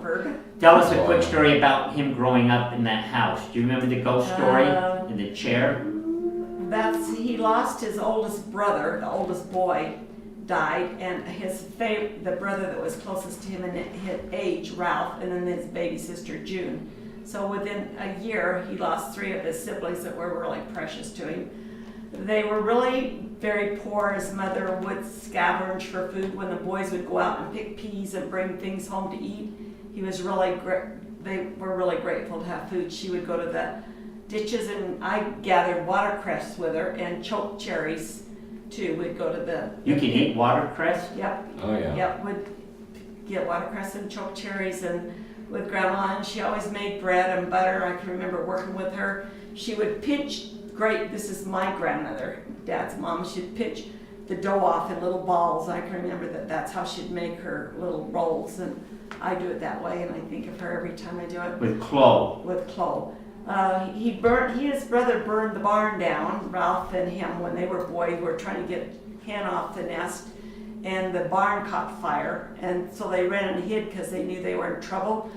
Comfort. Tell us a quick story about him growing up in that house. Do you remember the ghost story in the chair? He lost his oldest brother, the oldest boy died, and the brother that was closest to him in his age, Ralph, and then his baby sister, June. So within a year, he lost 3 of his siblings that were really precious to him. They were really very poor. His mother would scavenge for food when the boys would go out and pick peas and bring things home to eat. They were really grateful to have food. She would go to the ditches, and I gathered watercress with her and choke cherries too. We'd go to the... You can eat watercress? Yep. Oh yeah. Yep, would get watercress and choke cherries and with Grandma, and she always made bread and butter. I can remember working with her. She would pinch this is my grandmother, Dad's mom. She'd pinch the dough off in little balls. I can remember that's how she'd make her little rolls, and I do it that way, and I think of her every time I do it. With clove? With clove. He and his brother burned the barn down. Ralph and him, when they were boys, were trying to get hen off the nest, and the barn caught fire, and so they ran and hid because they knew they were in trouble.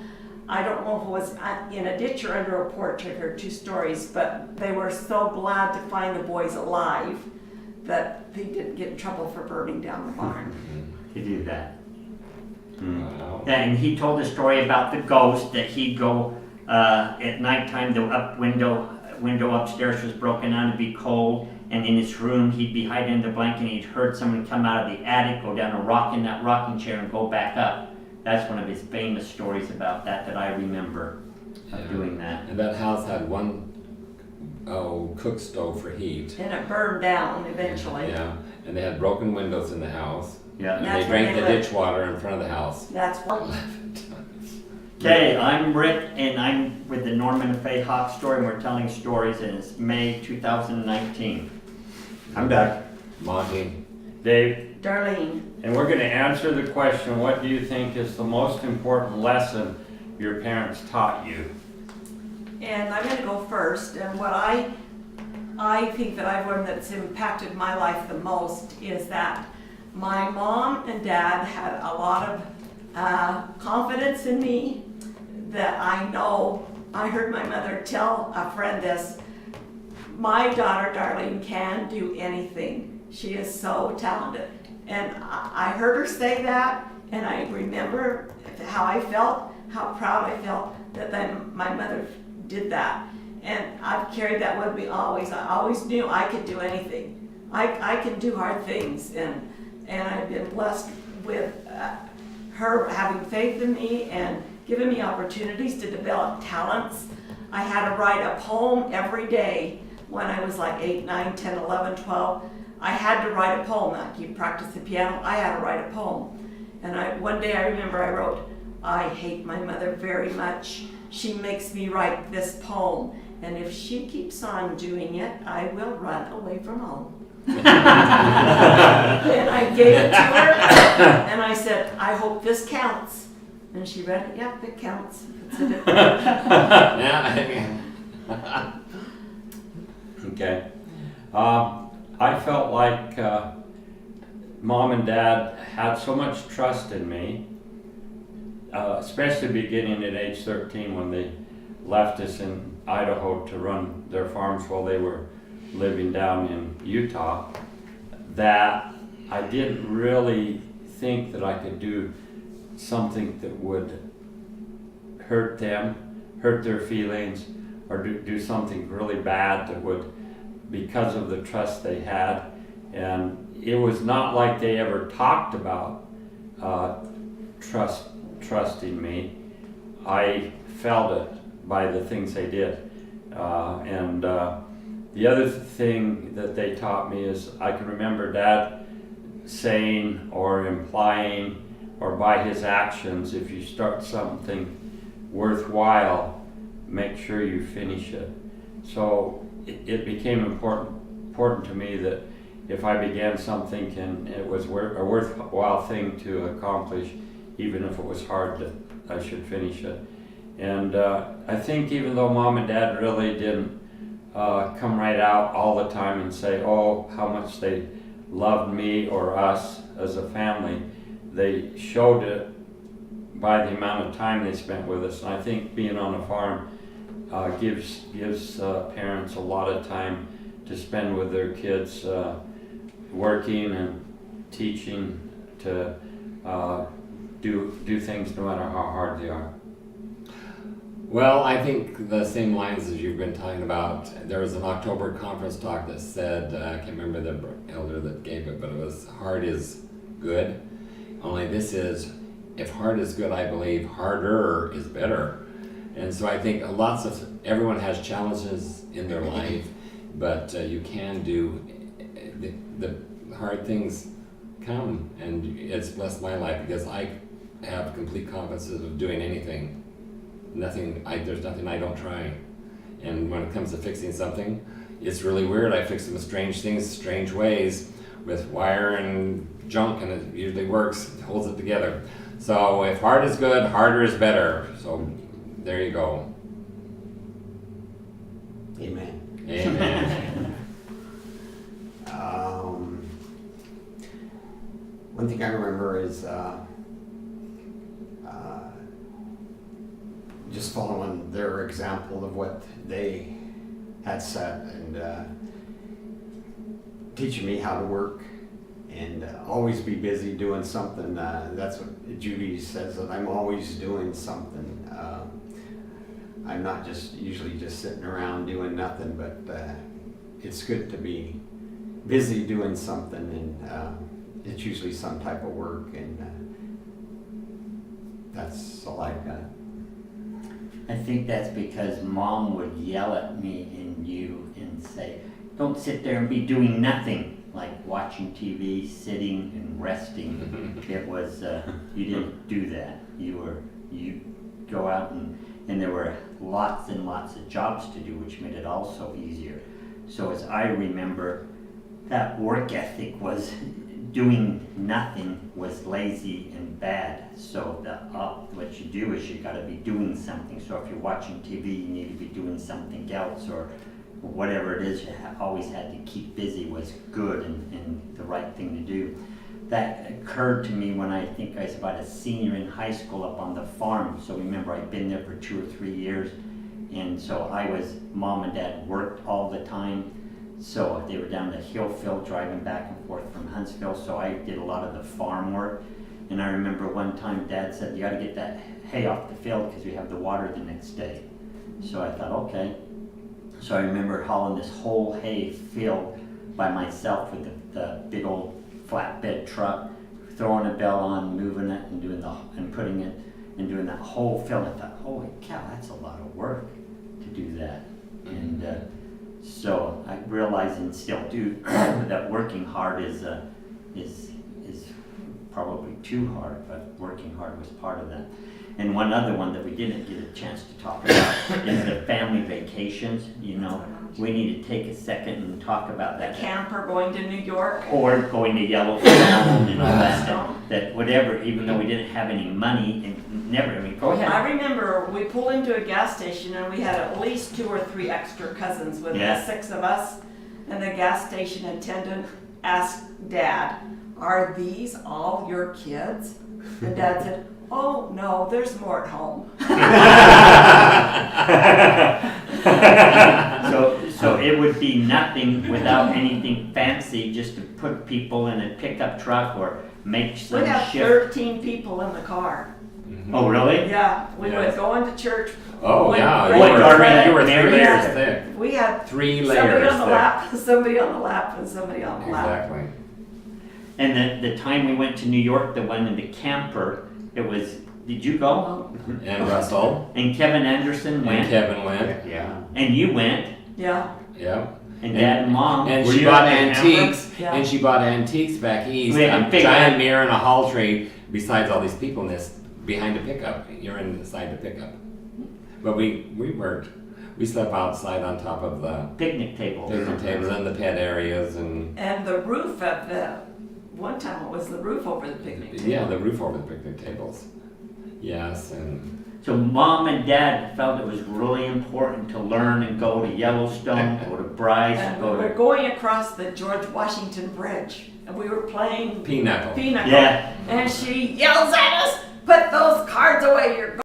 I don't know if it was in a ditch or under a porch. I heard 2 stories, but they were so glad to find the boys alive that they didn't get in trouble for burning down the barn. To do that. Wow. Yeah, and he told a story about the ghost that he'd go at nighttime. The window upstairs was broken out, it'd be cold, and in his room he'd be hiding in the blanket, and he'd heard someone come out of the attic, go down a rock in that rocking chair, and go back up. That's one of his famous stories about that I remember doing that. And that house had one cook stove for heat. And it burned down eventually. Yeah, and they had broken windows in the house. Yeah. And they drank the ditch water in front of the house. That's what. Okay, I'm Rick, and I'm with the Norman and Faye Hawk Story, and we're telling stories, and it's May 2019. I'm Doug. Monty. Dave. Darlene. And we're going to answer the question, what do you think is the most important lesson your parents taught you? And I'm going to go first. And what I think that I've learned that's impacted my life the most is that my mom and dad had a lot of confidence in me, that I know. I heard my mother tell a friend this: my daughter Darlene can do anything. She is so talented. And I heard her say that, and I remember how I felt, how proud I felt that my mother did that. And I've carried that with me always. I always knew I could do anything. I can do hard things, and I've been blessed with her having faith in me and giving me opportunities to develop talents. I had to write a poem every day when I was like 8, 9, 10, 11, 12. I had to write a poem. Like you practice the piano, I had to write a poem. And one day I remember I wrote, I hate my mother very much. She makes me write this poem. And if she keeps on doing it, I will run away from home. And I gave it to her, and I said, I hope this counts. And she read it, yep, it counts. Okay. I felt like Mom and Dad had so much trust in me, especially beginning at age 13 when they left us in Idaho to run their farms while they were living down in Utah, that I didn't really think that I could do something that would hurt them, hurt their feelings, or do something really bad that would, because of the trust they had. And it was not like they ever talked about trusting me. I felt it by the things they did. The other thing that they taught me is I can remember Dad saying or implying, or by his actions, if you start something worthwhile, make sure you finish it. So it became important to me that if I began something and it was a worthwhile thing to accomplish, even if it was hard, that I should finish it. And I think even though Mom and Dad really didn't come right out all the time and say, oh, how much they loved me or us as a family, they showed it by the amount of time they spent with us. And I think being on a farm gives parents a lot of time to spend with their kids, working and teaching to do things no matter how hard they are. Well, I think the same lines as you've been talking about. There was an October conference talk that said, I can't remember the elder that gave it, but it was hard is good. Only this is, if hard is good, I believe harder is better. And so I think everyone has challenges in their life, but you can do, the hard things come, and it's blessed my life because I have complete confidence of doing anything. There's nothing I don't try. And when it comes to fixing something, it's really weird. I fix them with strange things, strange ways, with wire and junk, and it usually works, it holds it together. So if hard is good, harder is better. So there you go. Amen. Amen. One thing I remember is just following their example of what they had set, and teaching me how to work and always be busy doing something. That's what Judy says, that I'm always doing something. I'm not usually just sitting around doing nothing, but it's good to be busy doing something, and it's usually some type of work, and that's all I've got. I think that's because Mom would yell at me and you and say, don't sit there and be doing nothing, like watching TV, sitting and resting. It was, you didn't do that. You go out and there were lots and lots of jobs to do, which made it also easier. So as I remember, that work ethic was doing nothing was lazy and bad. So what you do is you got to be doing something. So if you're watching TV, you need to be doing something else, or whatever it is you always had to keep busy was good and the right thing to do. That occurred to me when I think I was about a senior in high school up on the farm. So remember, I'd been there for 2 or 3 years, and so Mom and Dad worked all the time. So they were down to Hillfield, driving back and forth from Huntsville, so I did a lot of the farm work. And I remember one time Dad said, you gotta get that hay off the field because we have the water the next day. So I thought, okay. So I remember hauling this whole hay field by myself with the big old flatbed truck, throwing a bell on, moving it, and putting it, and doing that whole field. I thought, holy cow, that's a lot of work to do that. And so I realize, and still do, that working hard is probably too hard, but working hard was part of that. And one other one that we didn't get a chance to talk about is the family vacations. You know, we need to take a second and talk about The that. camper going to New York. Or going to Yellowstone and all that whatever, even though we didn't have any money, and go ahead. I remember we pulled into a gas station and we had at least 2 or 3 extra cousins with Yeah. the 6 of us. And the gas station attendant asked Dad, are these all your kids? And Dad said, oh no, there's more at home. So it would be nothing without anything fancy, just to put people in a pickup truck or make some We had shift. 13 people in the car. Oh, really? Yeah, we Yes. would go into church. Oh Went yeah, right you were, already you were 3 married. layers thick. We had 3 somebody layers on the thick. lap, somebody on the lap, and somebody on the lap. Exactly. And the time we went to New York, the one in the camper, it was, did you go? And Russell And Kevin Anderson went, and Kevin went. Yeah. and you went, Yeah, Yeah. and Dad and Mom. And Were she you bought at the camper? antiques. Yeah. And she bought antiques back east. We had A to figure giant out- mirror and a hall tree. Besides all these people in this behind the pickup, you're inside the pickup. But we worked. We slept outside on top of the Picnic tables. picnic tables and the pet areas and and the roof of one time it was the roof over the picnic table. yeah, the roof over the picnic tables. Yes, and So Mom and Dad felt it was really important to learn and go to Yellowstone, go to Bryce, And we go were to... going across the George Washington Bridge, and we were playing pinochle. pinochle. Yeah. And she yells at us, Put those cards away, you're